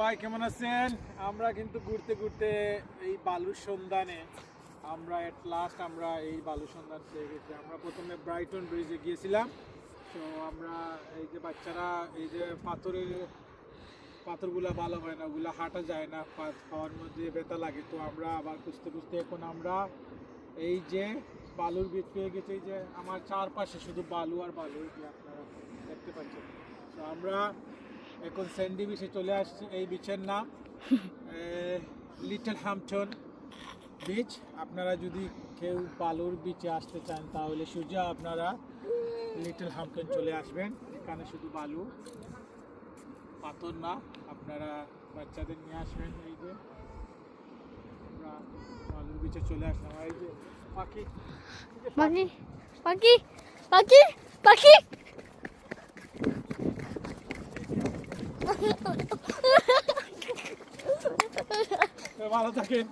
ভাই কেমন আছেন? আমরা কিন্তু ঘুরতে ঘুরতে এই বালুর সন্ধানে আমরা এট লাস্ট আমরা এই বালুর সন্ধান পেয়ে গেছি। আমরা প্রথমে ব্রাইটন ব্রিজে গিয়েছিলাম। তো আমরা এই যে বাচ্চারা এই যে পাথরগুলো ভালো হয় না, ওগুলো হাঁটা যায় না, খাওয়ার মধ্যে ব্যথা লাগে। তো আমরা আবার খুঁজতে খুঁজতে এখন আমরা এই যে বালুর বীজ পেয়ে গেছি। এই যে আমার চারপাশে শুধু বালু আর বালু, এই যে আপনারা দেখতে পাচ্ছেন। তো আমরা এখন স্যান্ডি বিচে চলে আসছি। এই বিচের নাম লিটল হ্যাম্পটন বিচ। আপনারা যদি কেউ বালুর বিচে আসতে চান তাহলে সোজা আপনারা লিটল হ্যাম্পটন চলে আসবেন। এখানে শুধু বালু, পাথর না। আপনারা বাচ্চাদের নিয়ে আসবেন। এই যে আমরা বালুর বিচে চলে আসলাম। এই যে পাখি পাখি পাখি পাখি পাখি ভালো থাকেন।